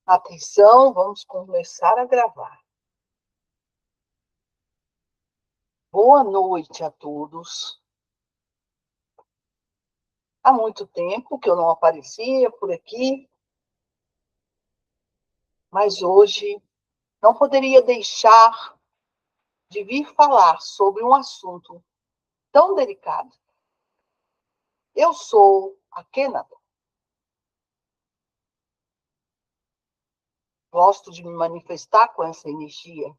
Atenção, vamos começar a gravar. Boa noite a todos. Há muito tempo que eu não aparecia por aqui, mas hoje não poderia deixar de vir falar sobre um assunto tão delicado. Eu sou a Kenada. Gosto de me manifestar com essa energia.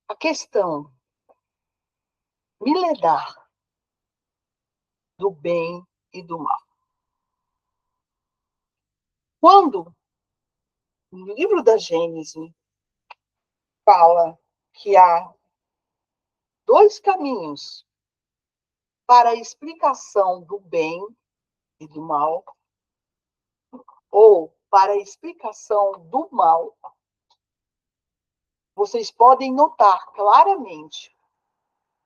A questão milenar do bem e do mal. Quando no livro da Gênesis fala que há dois caminhos para a explicação do bem e do mal, ou para a explicação do mal, vocês podem notar claramente,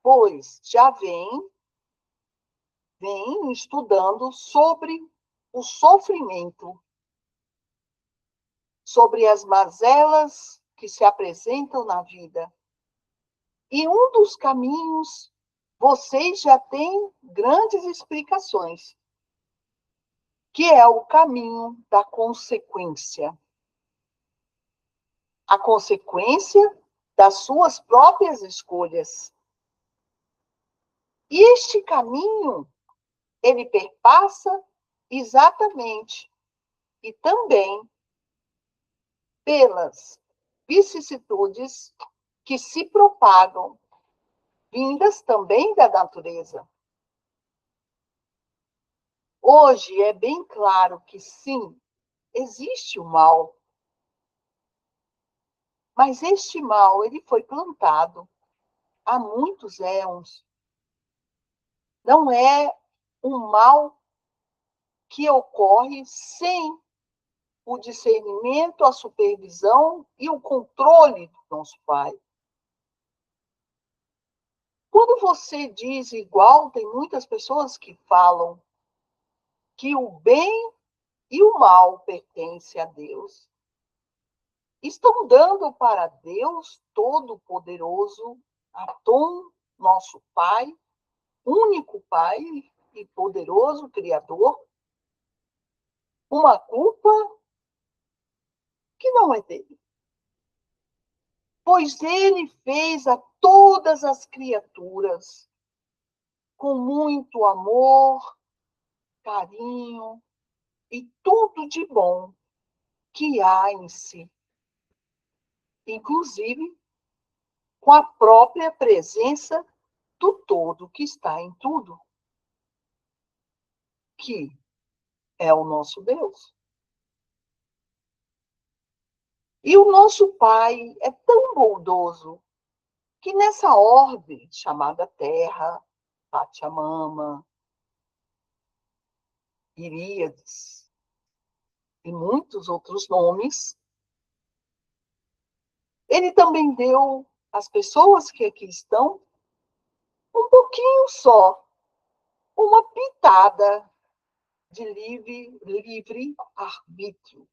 pois já vem estudando sobre o sofrimento, sobre as mazelas que se apresentam na vida. E um dos caminhos, vocês já têm grandes explicações, que é o caminho da consequência. A consequência das suas próprias escolhas. E este caminho, ele perpassa exatamente e também pelas vicissitudes que se propagam, vindas também da natureza. Hoje é bem claro que sim, existe o mal. Mas este mal, ele foi plantado há muitos éons. Não é um mal que ocorre sem o discernimento, a supervisão e o controle do nosso Pai. Quando você diz igual, tem muitas pessoas que falam que o bem e o mal pertencem a Deus. Estão dando para Deus Todo-Poderoso, Atom, nosso Pai, único Pai e poderoso Criador, uma culpa que não é dele. Pois ele fez a todas as criaturas com muito amor, carinho e tudo de bom que há em si. Inclusive, com a própria presença do todo que está em tudo, que é o nosso Deus. E o nosso Pai é tão bondoso que nessa orbe chamada Terra, Pachamama, Iríades e muitos outros nomes, ele também deu às pessoas que aqui estão um pouquinho só, uma pitada de livre arbítrio.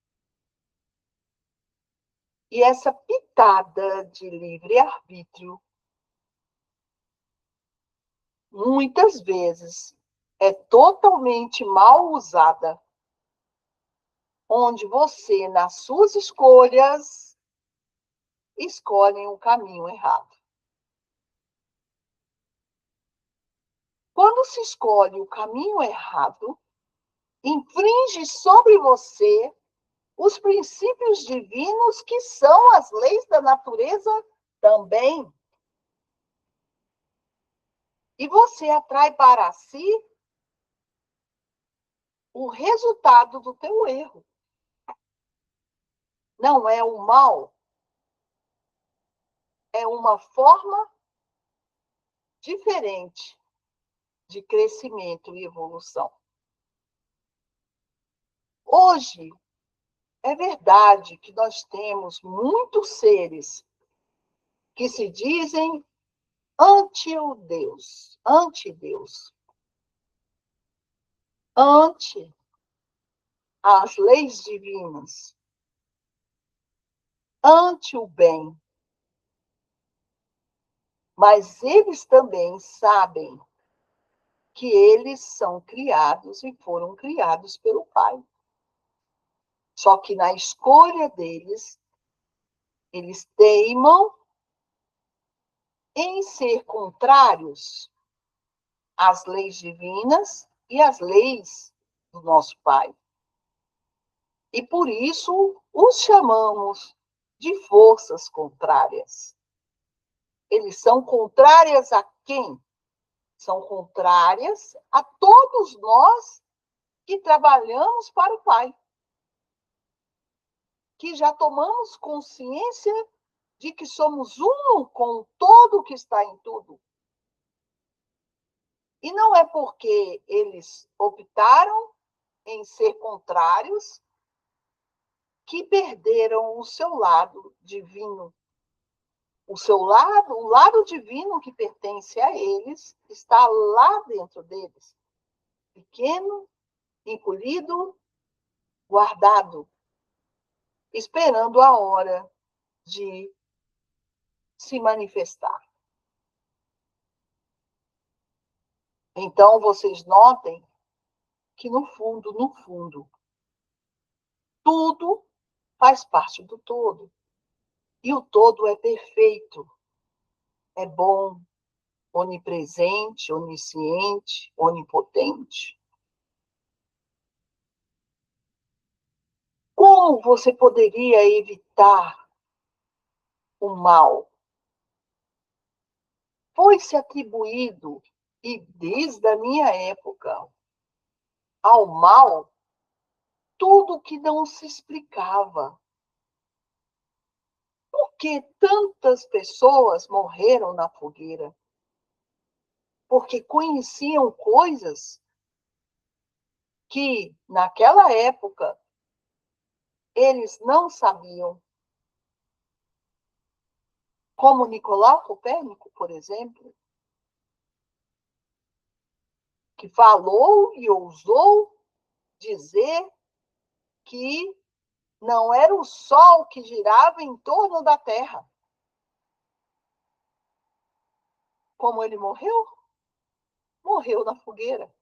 E essa pitada de livre-arbítrio, muitas vezes, é totalmente mal usada, onde você, nas suas escolhas, escolhe um caminho errado. Quando se escolhe o caminho errado, infringe sobre você os princípios divinos, que são as leis da natureza também. E você atrai para si o resultado do teu erro. Não é o mal, é uma forma diferente de crescimento e evolução. Hoje, é verdade que nós temos muitos seres que se dizem anti-Deus, as leis divinas ante o bem, mas eles também sabem que eles são criados e foram criados pelo Pai. Só que na escolha deles, eles teimam em ser contrários às leis divinas e às leis do nosso Pai. E por isso os chamamos de forças contrárias. Eles são contrárias a quem? São contrárias a todos nós que trabalhamos para o Pai, que já tomamos consciência de que somos um com todo o que está em tudo. E não é porque eles optaram em ser contrários que perderam o seu lado divino. O lado divino que pertence a eles, está lá dentro deles. Pequeno, encolhido, guardado, esperando a hora de se manifestar. Então, vocês notem que, no fundo, tudo faz parte do todo. E o todo é perfeito, é bom, onipresente, onisciente, onipotente. Como você poderia evitar o mal? Foi-se atribuído, e desde a minha época, ao mal, tudo que não se explicava. Por que tantas pessoas morreram na fogueira? Porque conheciam coisas que, naquela época, eles não sabiam. Como Nicolau Copérnico, por exemplo, que falou e ousou dizer que não era o Sol que girava em torno da Terra. Como ele morreu? Morreu na fogueira.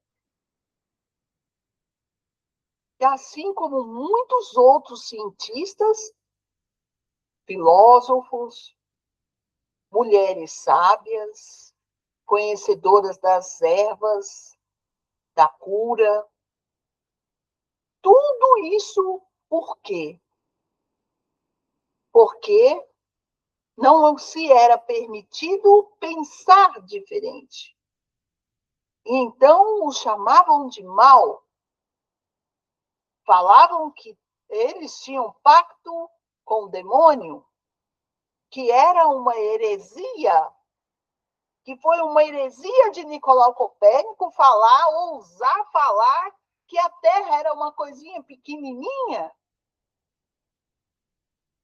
E assim como muitos outros cientistas, filósofos, mulheres sábias, conhecedoras das ervas, da cura, tudo isso por quê? Porque não se era permitido pensar diferente. E então o chamavam de mal. Falavam que eles tinham pacto com o demônio, que era uma heresia, que foi uma heresia de Nicolau Copérnico ousar falar que a Terra era uma coisinha pequenininha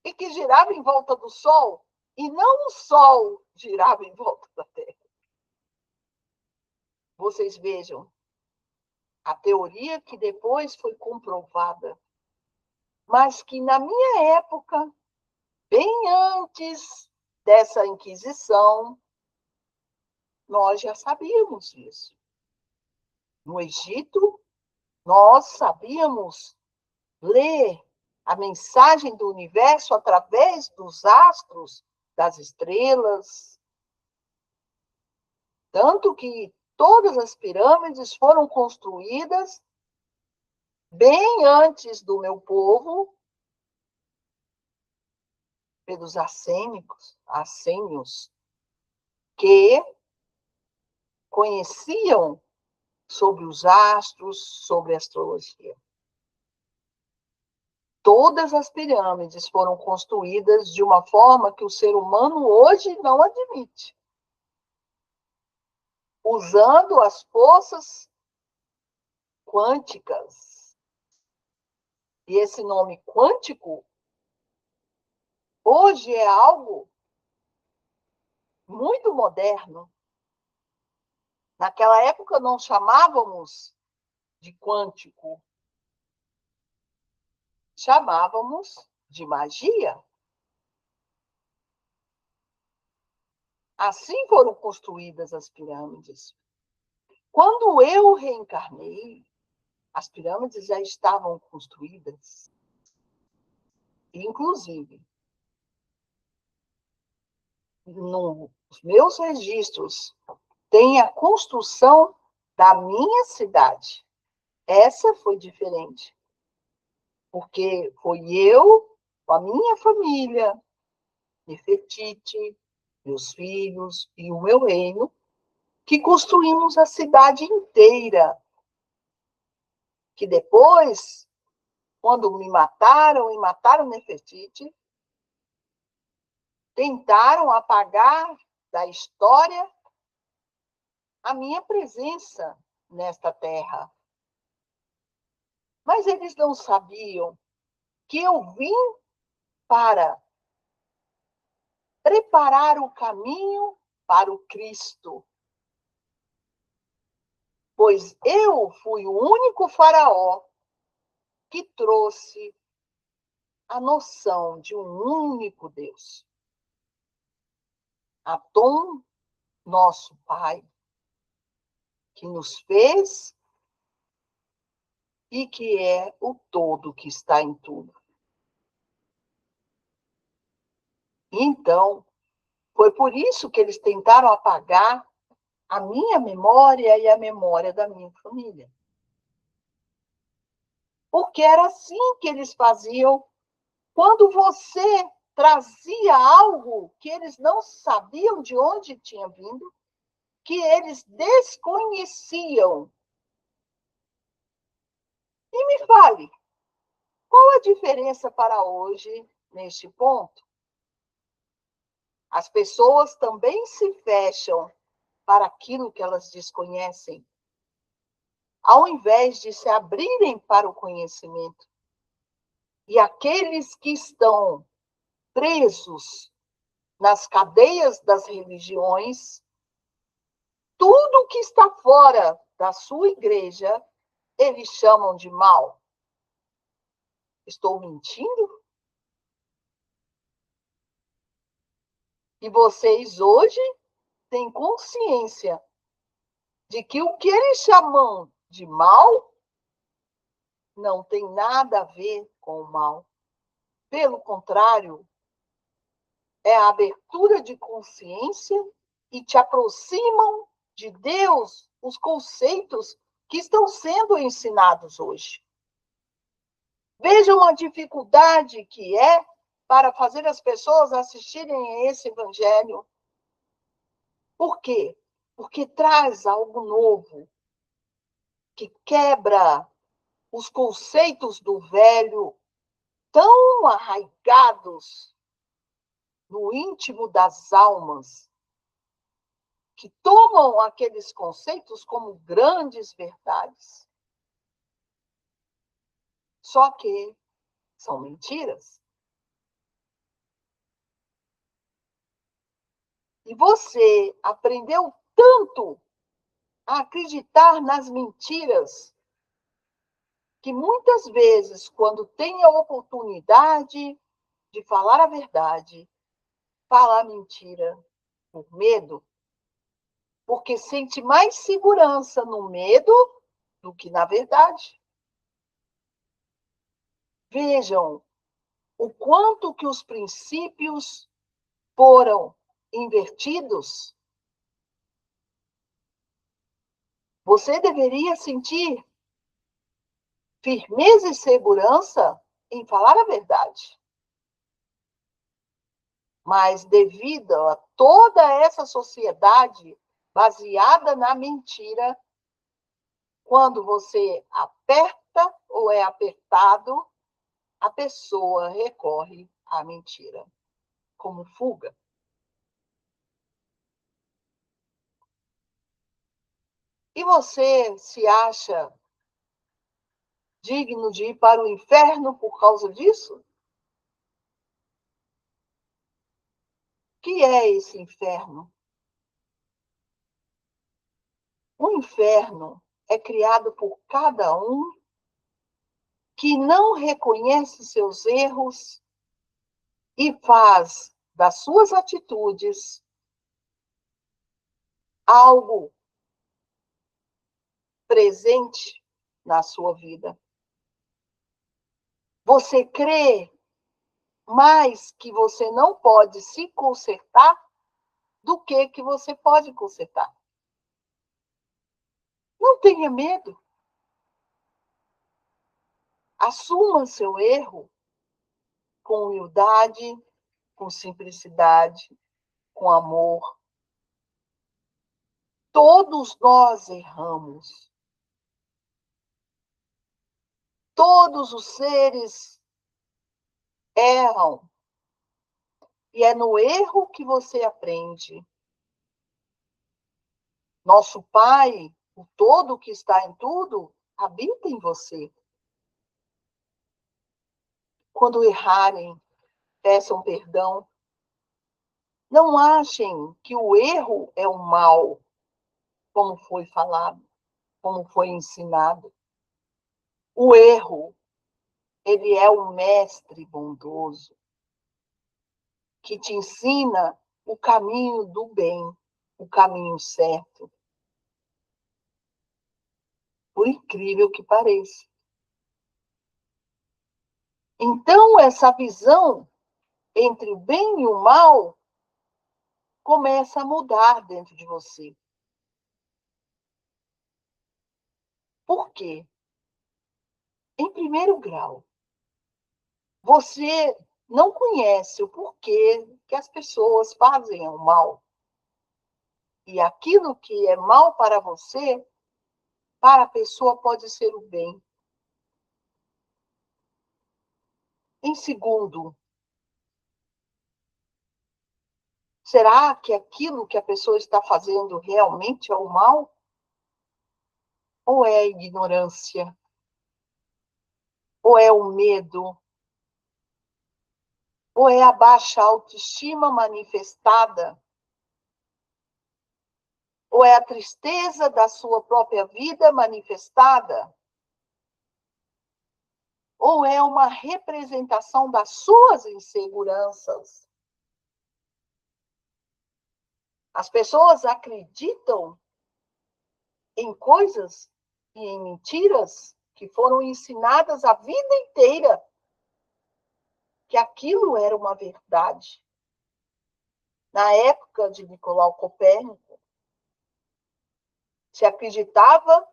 e que girava em volta do Sol, e não o Sol girava em volta da Terra. Vocês vejam, a teoria que depois foi comprovada, mas que na minha época, bem antes dessa Inquisição, nós já sabíamos isso. No Egito, nós sabíamos ler a mensagem do universo através dos astros, das estrelas. Tanto que todas as pirâmides foram construídas bem antes do meu povo, pelos assênios, que conheciam sobre os astros, sobre a astrologia. Todas as pirâmides foram construídas de uma forma que o ser humano hoje não admite, usando as forças quânticas. E esse nome quântico hoje é algo muito moderno. Naquela época não chamávamos de quântico. chamávamos de magia. Assim foram construídas as pirâmides. Quando eu reencarnei, as pirâmides já estavam construídas. Inclusive, nos meus registros, tem a construção da minha cidade. Essa foi diferente, porque foi eu, a minha família, Nefertiti, meus filhos e o meu reino, que construímos a cidade inteira. Que depois, quando me mataram e mataram Nefertiti, tentaram apagar da história a minha presença nesta terra. Mas eles não sabiam que eu vim para preparar o caminho para o Cristo. Pois eu fui o único faraó que trouxe a noção de um único Deus. Atom, nosso Pai, que nos fez e que é o todo que está em tudo. Então, foi por isso que eles tentaram apagar a minha memória e a memória da minha família. Porque era assim que eles faziam quando você trazia algo que eles não sabiam de onde tinha vindo, que eles desconheciam. E me fale, qual a diferença para hoje neste ponto? As pessoas também se fecham para aquilo que elas desconhecem, ao invés de se abrirem para o conhecimento. E aqueles que estão presos nas cadeias das religiões, tudo que está fora da sua igreja, eles chamam de mal. Estou mentindo? E vocês hoje têm consciência de que o que eles chamam de mal não tem nada a ver com o mal. Pelo contrário, é a abertura de consciência e te aproximam de Deus os conceitos que estão sendo ensinados hoje. Vejam a dificuldade que é para fazer as pessoas assistirem a esse evangelho. Por quê? Porque traz algo novo, que quebra os conceitos do velho tão arraigados no íntimo das almas, que tomam aqueles conceitos como grandes verdades. Só que são mentiras. E você aprendeu tanto a acreditar nas mentiras, que muitas vezes, quando tem a oportunidade de falar a verdade, fala a mentira por medo, porque sente mais segurança no medo do que na verdade. Vejam o quanto que os princípios foram invertidos. Você deveria sentir firmeza e segurança em falar a verdade. Mas devido a toda essa sociedade baseada na mentira, quando você aperta ou é apertado, a pessoa recorre à mentira como fuga. E você se acha digno de ir para o inferno por causa disso? O que é esse inferno? O inferno é criado por cada um que não reconhece seus erros e faz das suas atitudes algo presente na sua vida. Você crê mais que você não pode se consertar do que você pode consertar. Não tenha medo. Assuma seu erro com humildade, com simplicidade, com amor. Todos nós erramos. Todos os seres erram. E é no erro que você aprende. Nosso Pai, o todo que está em tudo, habita em você. Quando errarem, peçam perdão. Não achem que o erro é o mal, como foi falado, como foi ensinado. O erro, ele é um mestre bondoso que te ensina o caminho do bem, o caminho certo. Por incrível que pareça. Então, essa visão entre o bem e o mal começa a mudar dentro de você. Por quê? Em primeiro grau, você não conhece o porquê que as pessoas fazem o mal. E aquilo que é mal para você, para a pessoa pode ser o bem. Em segundo, será que aquilo que a pessoa está fazendo realmente é o mal? Ou é a ignorância? Ou é o medo? Ou é a baixa autoestima manifestada? Ou é a tristeza da sua própria vida manifestada? Ou é uma representação das suas inseguranças? As pessoas acreditam em coisas e em mentiras que foram ensinadas a vida inteira, que aquilo era uma verdade. Na época de Nicolau Copérnico, se acreditava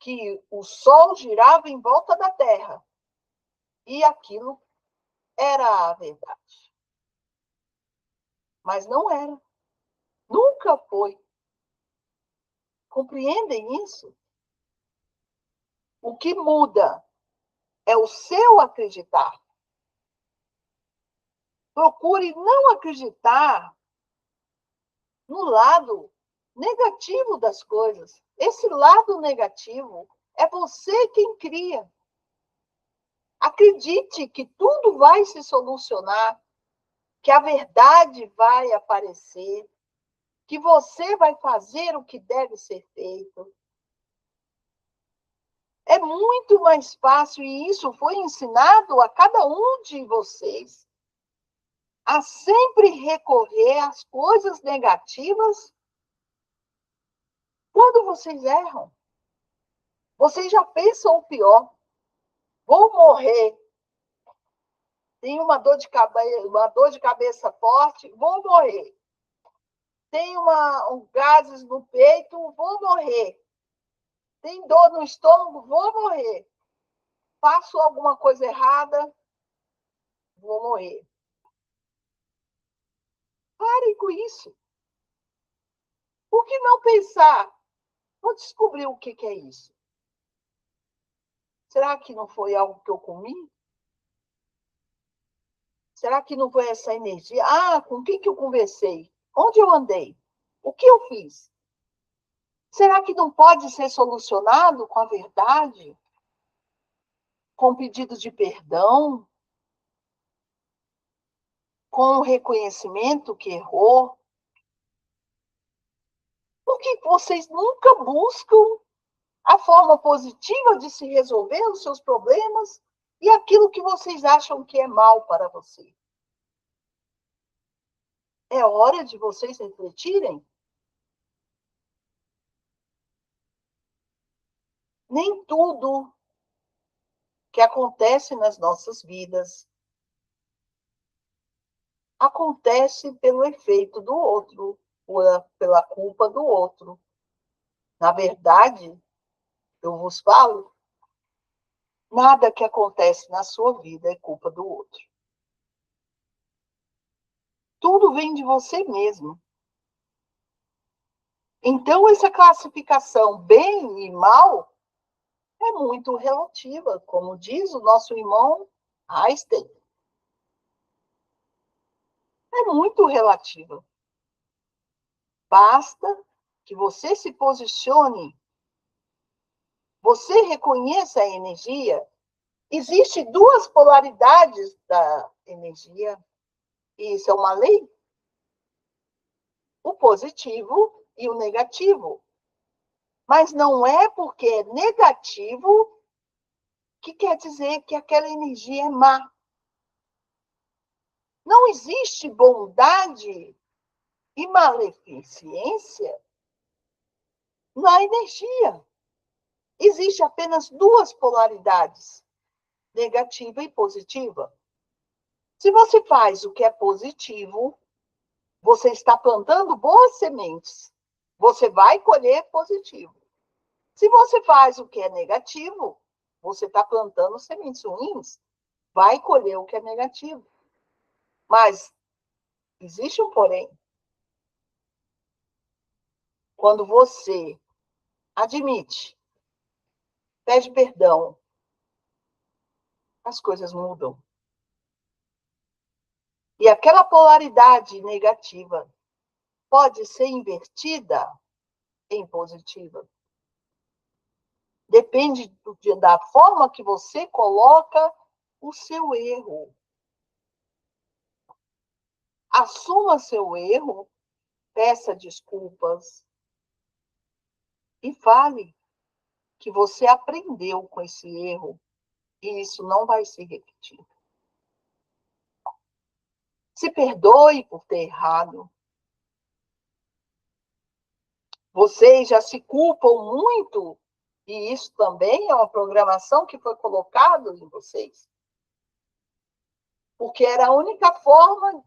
que o Sol girava em volta da Terra. E aquilo era a verdade. Mas não era. Nunca foi. Compreendem isso? O que muda é o seu acreditar. Procure não acreditar no lado negativo das coisas. Esse lado negativo é você quem cria. Acredite que tudo vai se solucionar, que a verdade vai aparecer, que você vai fazer o que deve ser feito. É muito mais fácil, e isso foi ensinado a cada um de vocês, a sempre recorrer às coisas negativas quando vocês erram. Vocês já pensam o pior. Vou morrer. Tenho uma dor de cabeça forte, vou morrer. Tenho gases no peito, vou morrer. Tem dor no estômago, vou morrer. Faço alguma coisa errada, vou morrer. Parem com isso. Por que não pensar? Vou descobrir o que é isso. Será que não foi algo que eu comi? Será que não foi essa energia? Ah, com quem que eu conversei? Onde eu andei? O que eu fiz? Será que não pode ser solucionado com a verdade? Com pedido de perdão? Com o reconhecimento que errou? Por que vocês nunca buscam a forma positiva de se resolver os seus problemas e aquilo que vocês acham que é mal para você. É hora de vocês refletirem. Nem tudo que acontece nas nossas vidas acontece pelo efeito do outro, pela culpa do outro. Na verdade, eu vos falo, nada que acontece na sua vida é culpa do outro. Tudo vem de você mesmo. Então, essa classificação bem e mal é muito relativa, como diz o nosso irmão Einstein. É muito relativa. Basta que você se posicione, você reconheça a energia. Existem duas polaridades da energia, e isso é uma lei, o positivo e o negativo. Mas não é porque é negativo que quer dizer que aquela energia é má. Não existe bondade e maleficência na energia. Existe apenas duas polaridades, negativa e positiva. Se você faz o que é positivo, você está plantando boas sementes. Você vai colher positivo. Se você faz o que é negativo, você está plantando sementes ruins, vai colher o que é negativo. Mas existe um porém. Quando você admite, pede perdão, as coisas mudam. E aquela polaridade negativa pode ser invertida em positiva. Depende da forma que você coloca o seu erro. Assuma seu erro, peça desculpas e fale que você aprendeu com esse erro e isso não vai se repetir. Se perdoe por ter errado. Vocês já se culpam muito, e isso também é uma programação que foi colocada em vocês. Porque era a única forma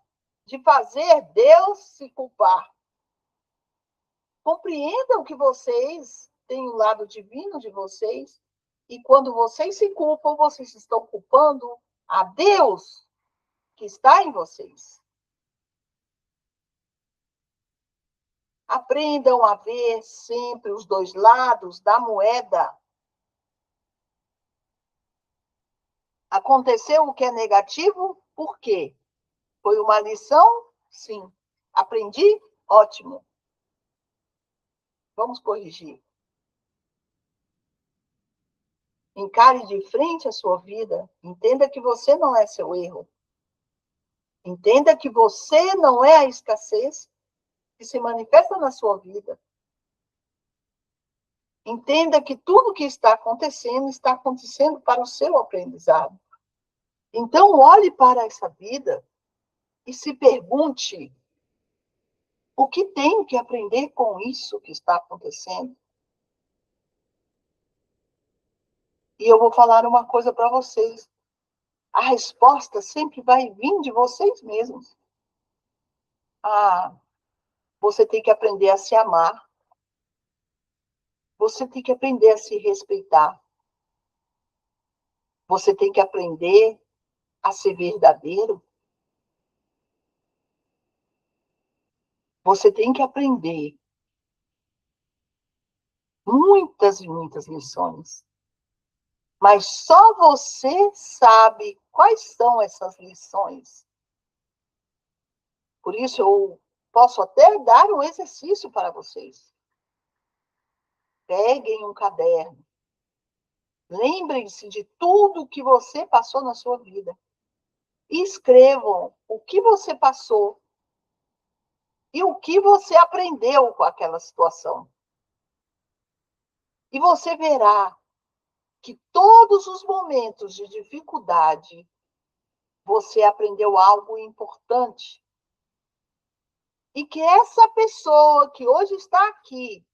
de fazer Deus se culpar. Compreendam que vocês têm o lado divino de vocês, e quando vocês se culpam, vocês estão culpando a Deus que está em vocês. Aprendam a ver sempre os dois lados da moeda. Aconteceu o que é negativo, por quê? Foi uma lição? Sim. Aprendi? Ótimo. Vamos corrigir. Encare de frente a sua vida. Entenda que você não é seu erro. Entenda que você não é a escassez que se manifesta na sua vida. Entenda que tudo que está acontecendo para o seu aprendizado. Então, olhe para essa vida e se pergunte o que tenho que aprender com isso que está acontecendo. E eu vou falar uma coisa para vocês. A resposta sempre vai vir de vocês mesmos. Ah, você tem que aprender a se amar. Você tem que aprender a se respeitar. Você tem que aprender a ser verdadeiro. Você tem que aprender muitas e muitas lições. Mas só você sabe quais são essas lições. Por isso, eu posso até dar um exercício para vocês. Peguem um caderno. Lembrem-se de tudo que você passou na sua vida. E escrevam o que você passou e o que você aprendeu com aquela situação. E você verá que todos os momentos de dificuldade, você aprendeu algo importante. E que essa pessoa que hoje está aqui,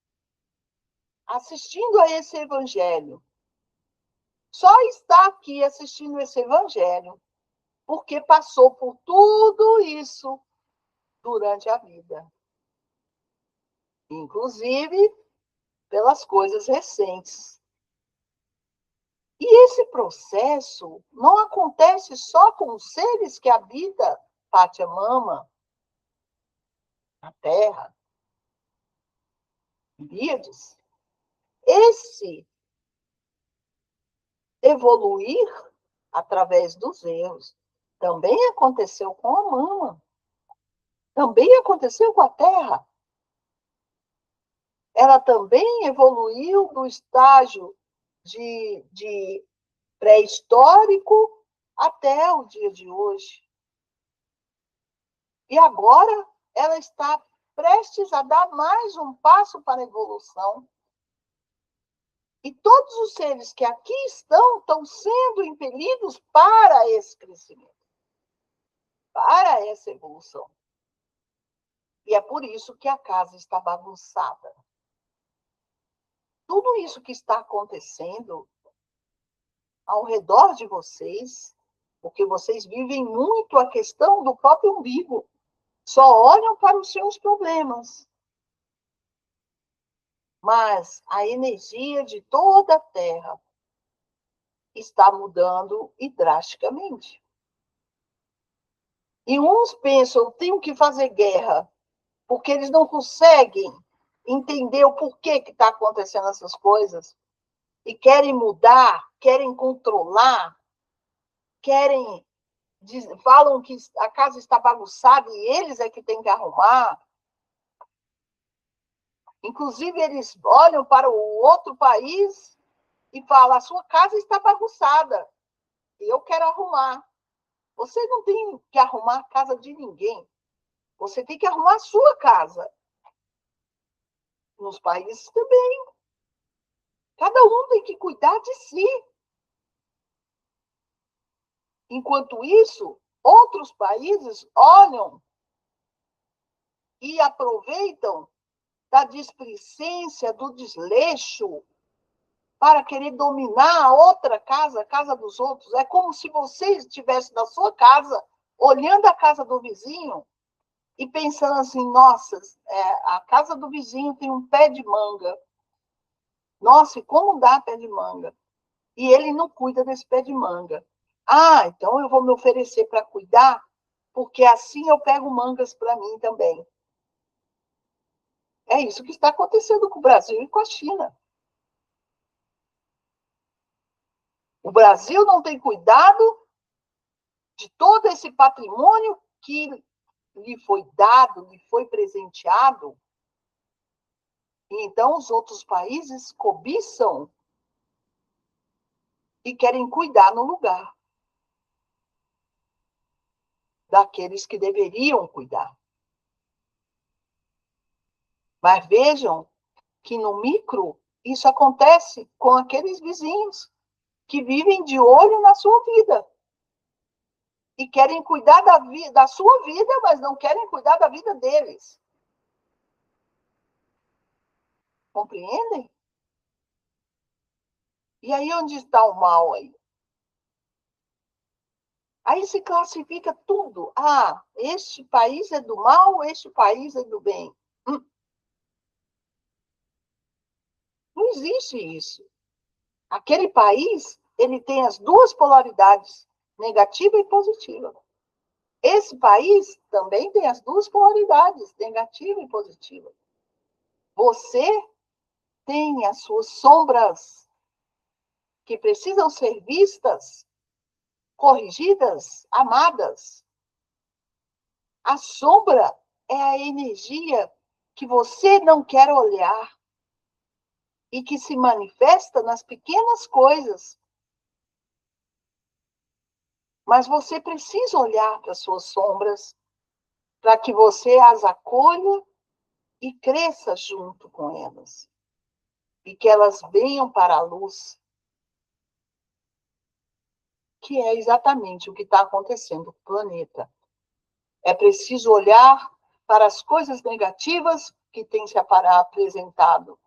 assistindo a esse evangelho, só está aqui assistindo esse evangelho porque passou por tudo isso durante a vida. Inclusive pelas coisas recentes. E esse processo não acontece só com os seres que habitam Pachamama, a Terra, Pleiades. Esse evoluir através dos erros também aconteceu com a mama. Também aconteceu com a Terra. Ela também evoluiu do estágio de pré-histórico até o dia de hoje. E agora ela está prestes a dar mais um passo para a evolução. E todos os seres que aqui estão sendo impelidos para esse crescimento, para essa evolução. E é por isso que a casa está bagunçada. Tudo isso que está acontecendo ao redor de vocês, porque vocês vivem muito a questão do próprio umbigo, só olham para os seus problemas. Mas a energia de toda a Terra está mudando e drasticamente. E uns pensam, tenho que fazer guerra, porque eles não conseguem entender o porquê que está acontecendo essas coisas, e querem mudar, querem controlar, falam que a casa está bagunçada e eles é que têm que arrumar. Inclusive, eles olham para o outro país e falam, a sua casa está bagunçada, e eu quero arrumar. Você não tem que arrumar a casa de ninguém. Você tem que arrumar a sua casa. Nos países também. Cada um tem que cuidar de si. Enquanto isso, outros países olham e aproveitam da displicência, do desleixo, para querer dominar a outra casa, a casa dos outros. É como se você estivesse na sua casa, olhando a casa do vizinho e pensando assim, nossa, a casa do vizinho tem um pé de manga. Nossa, e como dá pé de manga? E ele não cuida desse pé de manga. Ah, então eu vou me oferecer para cuidar, porque assim eu pego mangas para mim também. É isso que está acontecendo com o Brasil e com a China. O Brasil não tem cuidado de todo esse patrimônio que lhe foi dado, lhe foi presenteado. E então os outros países cobiçam e querem cuidar no lugar daqueles que deveriam cuidar. Mas vejam que no micro isso acontece com aqueles vizinhos que vivem de olho na sua vida e querem cuidar da sua vida, mas não querem cuidar da vida deles. Compreendem? E aí onde está o mal aí? Aí se classifica tudo. Ah, este país é do mal, este país é do bem. Não existe isso. Aquele país, ele tem as duas polaridades, negativa e positiva. Esse país também tem as duas polaridades, negativa e positiva. Você tem as suas sombras que precisam ser vistas, corrigidas, amadas. A sombra é a energia que você não quer olhar e que se manifesta nas pequenas coisas. Mas você precisa olhar para as suas sombras para que você as acolha e cresça junto com elas. e que elas venham para a luz, que é exatamente o que está acontecendo com o planeta. É preciso olhar para as coisas negativas que têm se apresentado,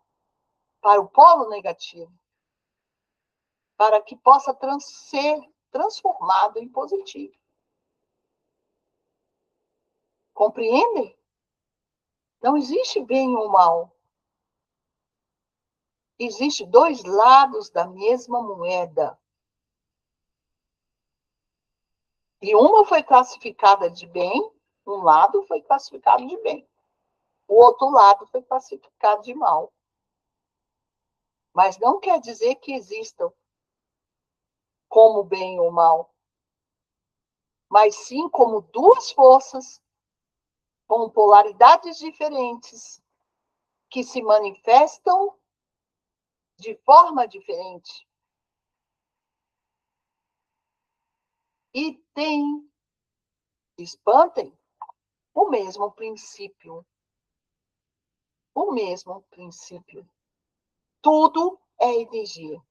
para o polo negativo, para que possa ser transformado em positivo. Compreendem? Não existe bem ou mal. Existem dois lados da mesma moeda. E uma foi classificada de bem, um lado foi classificado de bem. O outro lado foi classificado de mal. Mas não quer dizer que existam como bem ou mal, mas sim como duas forças com polaridades diferentes que se manifestam de forma diferente e têm, espantem, o mesmo princípio. O mesmo princípio. Tudo é energia.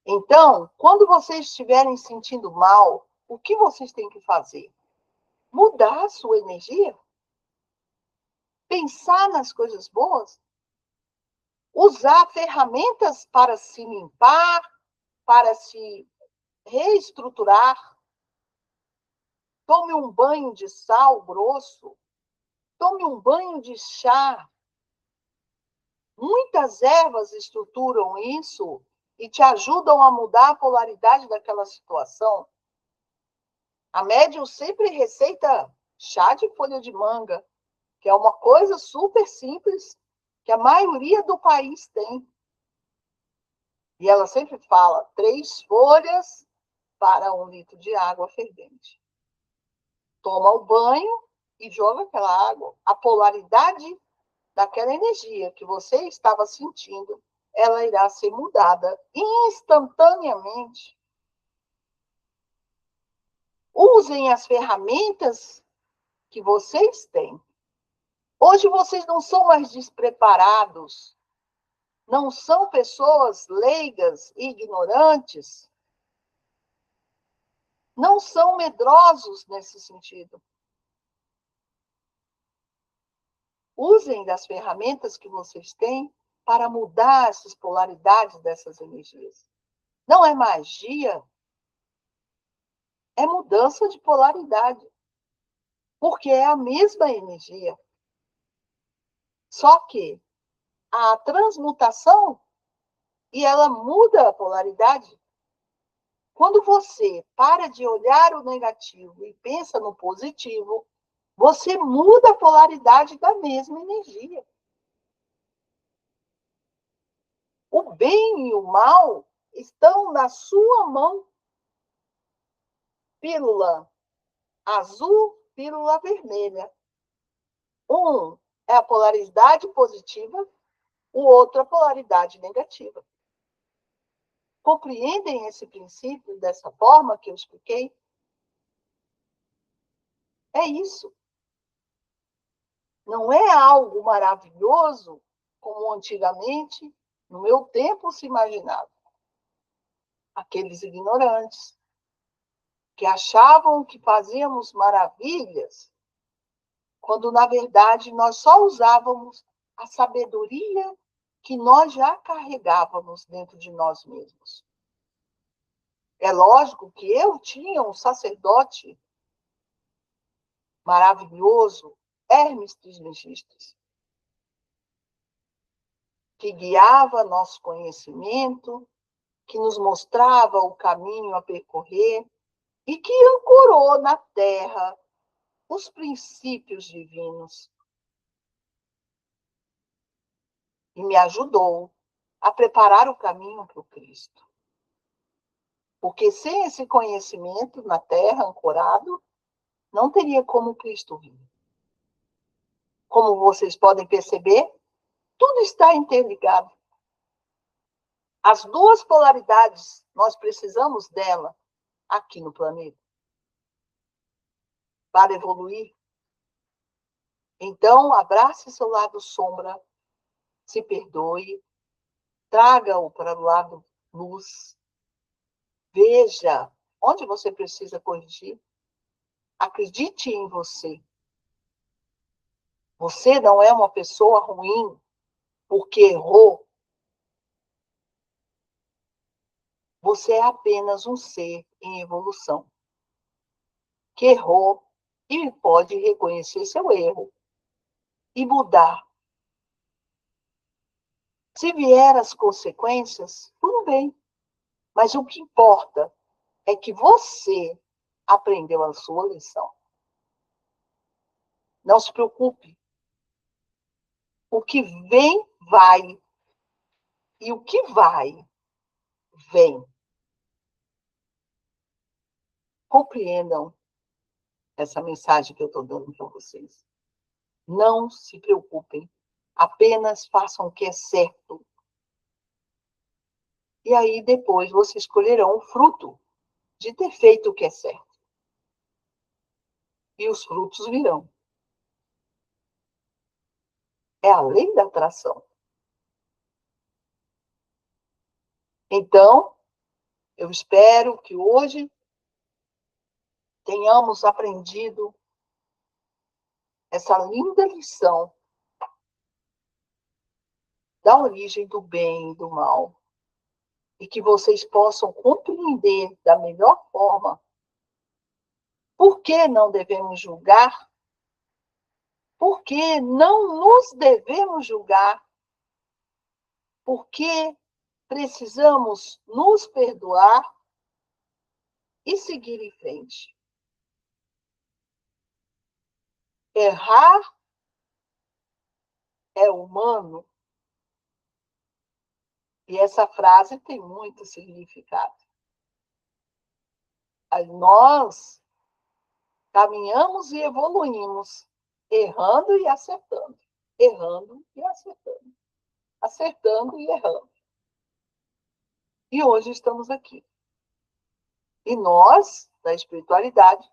Então, quando vocês estiverem sentindo mal, o que vocês têm que fazer? Mudar a sua energia? Pensar nas coisas boas? Usar ferramentas para se limpar, para se reestruturar? Tome um banho de sal grosso. Tome um banho de chá. Muitas ervas estruturam isso e te ajudam a mudar a polaridade daquela situação. A médium sempre receita chá de folha de manga, que é uma coisa super simples que a maioria do país tem. E ela sempre fala 3 folhas para 1 litro de água fervente. Toma o banho e joga aquela água. A polaridade daquela energia que você estava sentindo, ela irá ser mudada instantaneamente. Usem as ferramentas que vocês têm. Hoje vocês não são mais despreparados, não são pessoas leigas e ignorantes, não são medrosos nesse sentido. Usem das ferramentas que vocês têm para mudar essas polaridades dessas energias. Não é magia, é mudança de polaridade, porque é a mesma energia. Só que a transmutação, e ela muda a polaridade. Quando você para de olhar o negativo e pensa no positivo, você muda a polaridade da mesma energia. O bem e o mal estão na sua mão. Pílula azul, pílula vermelha. Um é a polaridade positiva, o outro a polaridade negativa. Compreendem esse princípio dessa forma que eu expliquei? É isso. Não é algo maravilhoso como antigamente, no meu tempo, se imaginava. Aqueles ignorantes que achavam que fazíamos maravilhas, quando, na verdade, nós só usávamos a sabedoria que nós já carregávamos dentro de nós mesmos. É lógico que eu tinha um sacerdote maravilhoso, Hermes Trismegistus, que guiava nosso conhecimento, que nos mostrava o caminho a percorrer e que ancorou na terra os princípios divinos e me ajudou a preparar o caminho para o Cristo. Porque sem esse conhecimento na terra ancorado, não teria como Cristo vir. Como vocês podem perceber, tudo está interligado. As duas polaridades, nós precisamos dela aqui no planeta para evoluir. Então, abrace seu lado sombra se perdoe, traga-o para o lado luz, veja onde você precisa corrigir, acredite em você. Você não é uma pessoa ruim porque errou. Você é apenas um ser em evolução, que errou e pode reconhecer seu erro e mudar. Se vier as consequências, tudo bem. Mas o que importa é que você aprendeu a sua lição. Não se preocupe. O que vem, vai. E o que vai, vem. Compreendam essa mensagem que eu estou dando para vocês. Não se preocupem. Apenas façam o que é certo. E aí, depois, vocês escolherão o fruto de ter feito o que é certo. E os frutos virão. É a lei da atração. Então, eu espero que hoje tenhamos aprendido essa linda lição da origem do bem e do mal. E que vocês possam compreender da melhor forma por que não devemos julgar, por que não nos devemos julgar, por que precisamos nos perdoar e seguir em frente. Errar é humano. E essa frase tem muito significado. Nós caminhamos e evoluímos, errando e acertando, errando e acertando, acertando e errando. E hoje estamos aqui. E nós, da espiritualidade,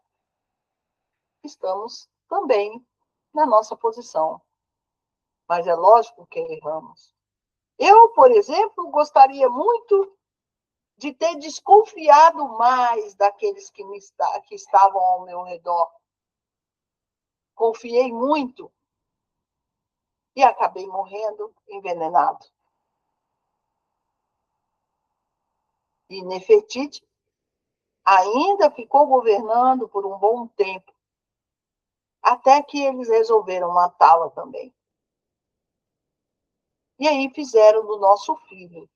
estamos também na nossa posição. Mas é lógico que erramos. Eu, por exemplo, gostaria muito de ter desconfiado mais daqueles que estavam ao meu redor. Confiei muito e acabei morrendo envenenado. E Nefertiti ainda ficou governando por um bom tempo, até que eles resolveram matá-la também. E aí fizeram do nosso filho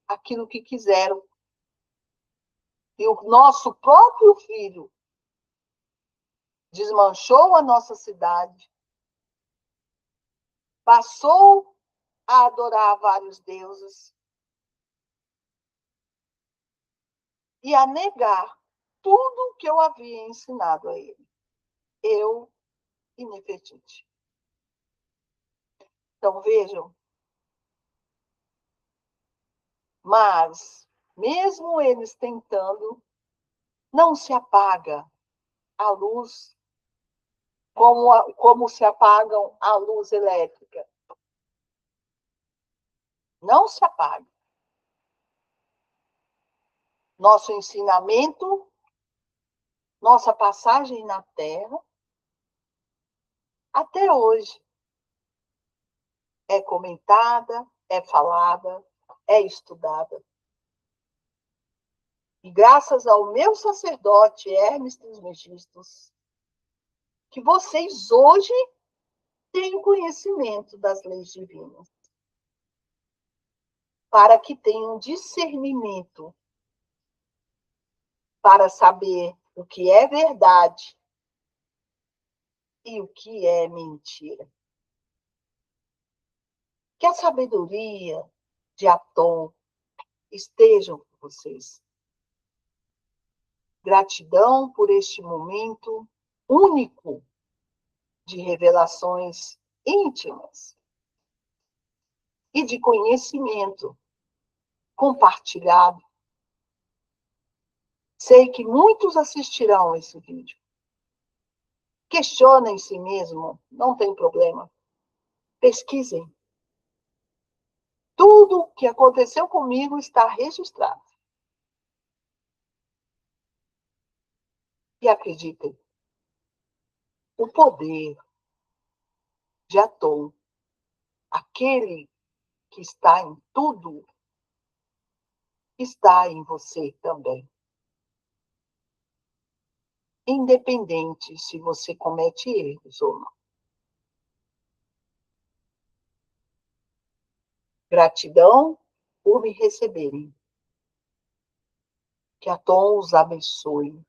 aquilo que quiseram. E o nosso próprio filho desmanchou a nossa cidade, passou a adorar vários deuses e a negar tudo que eu havia ensinado a ele. Eu e Nefertiti. Então, vejam. Mas, mesmo eles tentando, não se apaga a luz como se apagam a luz elétrica. Não se apaga. Nosso ensinamento, nossa passagem na Terra, até hoje, é comentada, é falada, é estudada. E graças ao meu sacerdote, Hermes Trismegistus, que vocês hoje têm conhecimento das leis divinas, para que tenham discernimento, para saber o que é verdade e o que é mentira. Que a sabedoria de Atom estejam com vocês. Gratidão por este momento único de revelações íntimas e de conhecimento compartilhado. Sei que muitos assistirão esse vídeo. Questionem si mesmo, não tem problema. Pesquisem. tudo que aconteceu comigo está registrado. E acreditem, o poder de Atom, aquele que está em tudo, está em você também. Independente se você comete erros ou não. Gratidão por me receberem. Que Atom os abençoe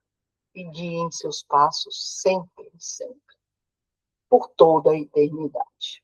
e guie em seus passos sempre, sempre, por toda a eternidade.